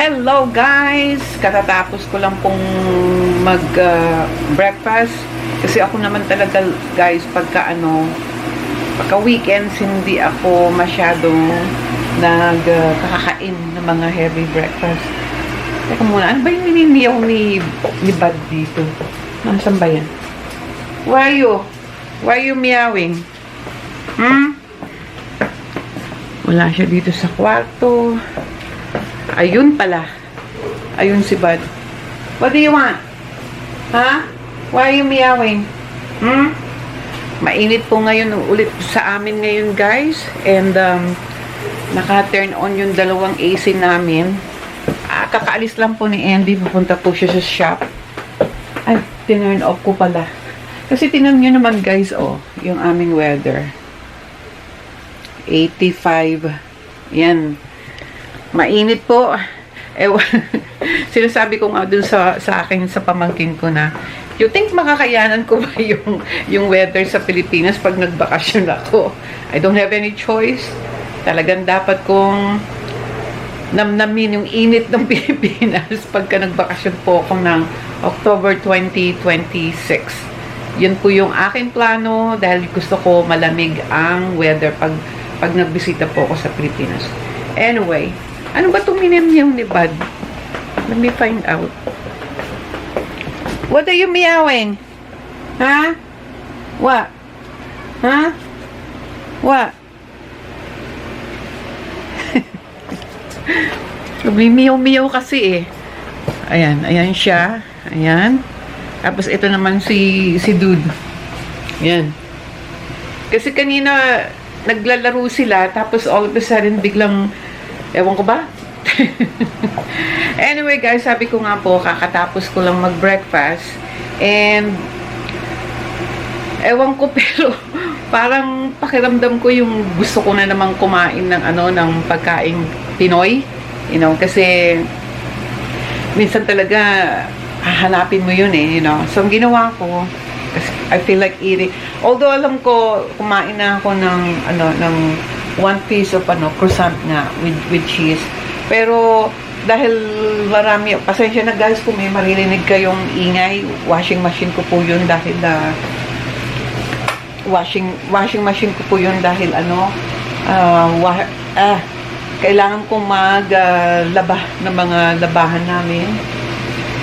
Hello guys! Katatapos ko lang pong breakfast kasi ako naman talaga guys pagka weekends hindi ako masyadong kakakain ng mga heavy breakfast. Teka muna, ano ba yung mininiyaw ni Bud dito? Nasaan ba yan? Why are you meowing? Wala siya dito sa kwarto. Ayun pala. Ayun si Bud. What do you want? Huh? Why are you meowing? Mainit po ngayon ulit sa amin ngayon guys. And naka-turn on yung dalawang AC namin. Kakaalis lang po ni Andy. Pupunta po siya sa shop. Ay, tinurn off ko pala. Kasi tinan nyo naman guys, yung aming weather. 85. Yan. Mainit po. Sinasabi ko nga dun sa akin, sa pamangkin ko na, you think makakayanan ko ba yung weather sa Pilipinas pag nagbakasyon ako? I don't have any choice. Talagang dapat kong namnamin yung init ng Pilipinas pagka nagbakasyon po ako ng October 2026. Yun po yung aking plano dahil gusto ko malamig ang weather pag nagbisita po ako sa Pilipinas. Anyway, ano ba itong minimyaw ni Bud? Let me find out. What are you meowing? Huh? What? Huh? What? Lumimeow-meow kasi eh. Ayan siya. Ayan. Tapos ito naman si Dude. Ayan. Kasi kanina naglalaro sila tapos all of a sudden biglang ewan ko ba? Anyway guys, sabi ko nga po, kakatapos ko lang mag-breakfast. And, ewan ko pero, parang pakiramdam ko yung gusto ko na namang kumain ng ng pagkaing Pinoy. You know, kasi, minsan talaga, hahanapin mo yun eh, you know. So, ang ginawa ko, kasi I feel like eating. Although, alam ko, kumain na ako ng, ng one piece of croissant nga with cheese. Pero dahil marami, pasensya na guys kung may maririnig kayong ingay, washing machine ko po yun dahil washing machine ko po yun dahil kailangan kong maglaba ng mga labahan namin.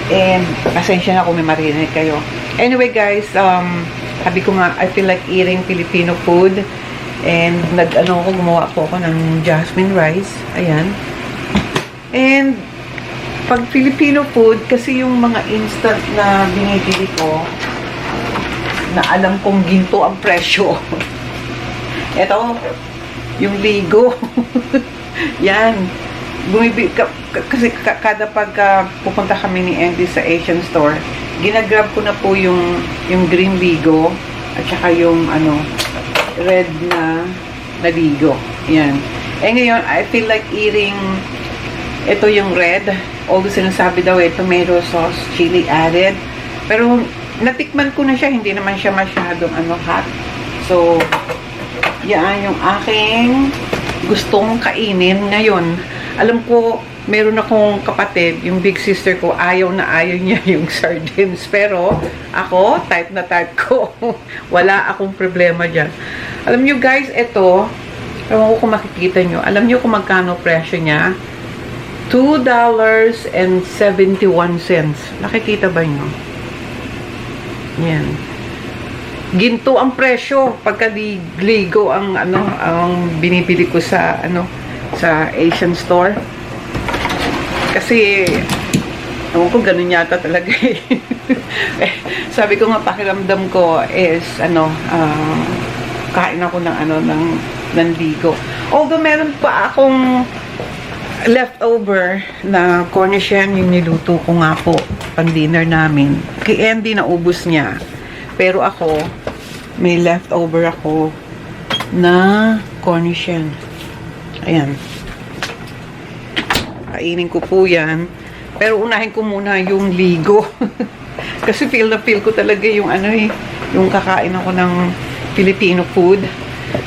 And pasensya na kung may maririnig kayo. Anyway guys, sabi ko nga, I feel like eating Filipino food. And gumawa po ako ng jasmine rice. Ayan. And pag Filipino food, kasi yung mga instant na binibili ko, na alam kong ginto ang presyo. Ito, yung Ligo. Yan. Kasi kada pupunta kami ni Andy sa Asian store, ginagrab ko na po yung green Ligo at saka yung red na Ligo. Yan. Eh ngayon, I feel like eating ito yung red. Although sinasabi daw tomato sauce, chili added. Pero natikman ko na siya. Hindi naman siya masyadong hot. So, yan yung aking gustong kainin ngayon. Alam ko, meron akong kapatid, yung big sister ko, ayaw niya yung sardines. Pero, ako, type na type ko. Wala akong problema dyan. Alam nyo guys, ito, ewan ko kung makikita nyo, alam nyo kung magkano presyo niya? $2.71. Nakikita ba nyo? Yan. Ginto ang presyo pagka Ligo ang binibili ko sa sa Asian store. Kasi ewan ko, ganun yata talaga eh. Sabi ko nga, pakiramdam ko is kain ako ng Ligo. Although meron pa akong leftover na cornichon, yung niluto ko nga po pang dinner namin. Kay Andy naubos niya. Pero ako, may leftover ako na cornichon. Ayan. Kainin ko po yan. Pero unahin ko muna yung Ligo. Kasi feel ko talaga yung yung kakain ako ng Filipino food.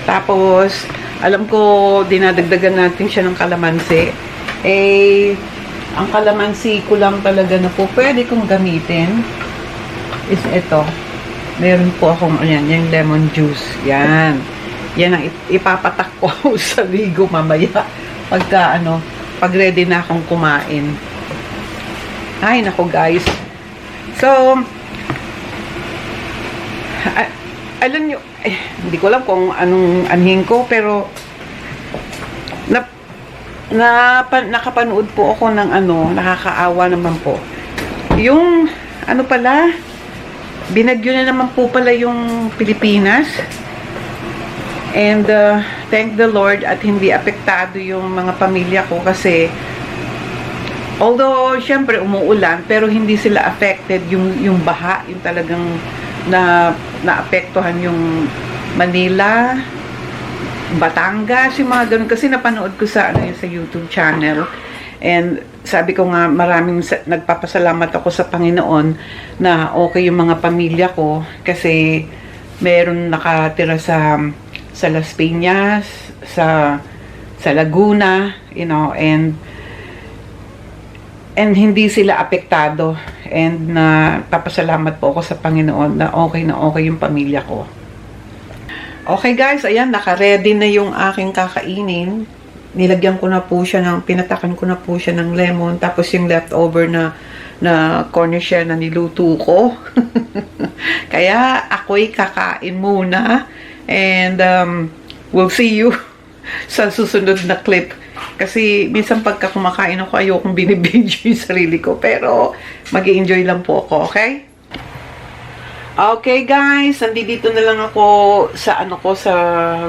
Tapos, alam ko, dinadagdagan natin siya ng kalamansi. Ang kalamansi ko lang talaga na po pwede kong gamitin is ito. Meron po akong, ayan, yung lemon juice. Yan. Yan ang ipapatak ko sa ligo mamaya. Pagka, pag ready na akong kumain. Ay, nako guys. So, alam nyo, hindi ko alam kung anong anhin ko, pero nakapanood po ako ng nakakaawa naman po. Yung, binagyo na naman po pala yung Pilipinas. And, thank the Lord at hindi apektado yung mga pamilya ko kasi, although, syempre, umuulan, pero hindi sila affected yung baha, yung talagang naapektuhan yung Manila, Batangas, yung mga ganun. Kasi napanood ko sa YouTube channel. And sabi ko nga, nagpapasalamat ako sa Panginoon na okay yung mga pamilya ko kasi meron nakatira sa Las Piñas, sa Laguna, and hindi sila apektado. And papasalamat po ako sa Panginoon na okay yung pamilya ko. Okay guys, ayan, naka-ready na yung aking kakainin. Nilagyan ko na po siya pinatakan ko na po siya ng lemon, tapos yung leftover na corn shell na niluto ko. Kaya ako'y kakain muna, and we'll see you sa susunod na clip. Kasi minsan pagka kumakain ako, ayokong binibidyo yung sarili ko, pero mag-i-enjoy lang po ako, okay? Okay guys, nandito na lang ako sa sa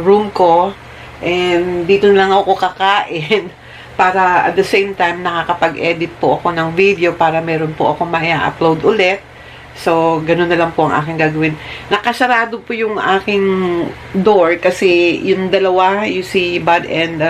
room ko. And dito na lang ako kakain para at the same time nakakapag-edit po ako ng video para meron po ako maya-upload ulit. So, ganun na lang po ang aking gagawin. Nakasarado po yung aking door kasi yung dalawa, you see Bud and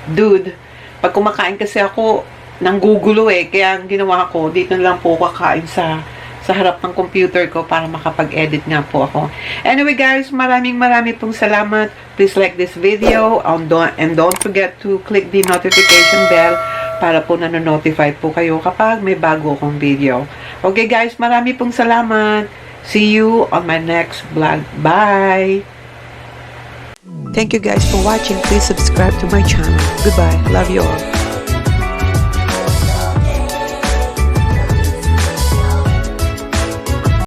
Dude, pag kumakain kasi ako, nanggugulo Kaya ang ginawa ko, dito na lang po kakain sa harap ng computer ko para makapag-edit nga po ako. Anyway guys, maraming pong salamat. Please like this video and don't forget to click the notification bell para po nanonotify po kayo kapag may bago akong video. Okay guys, marami pong salamat. See you on my next vlog. Bye! Thank you guys for watching. Please subscribe to my channel. Goodbye. Love you all.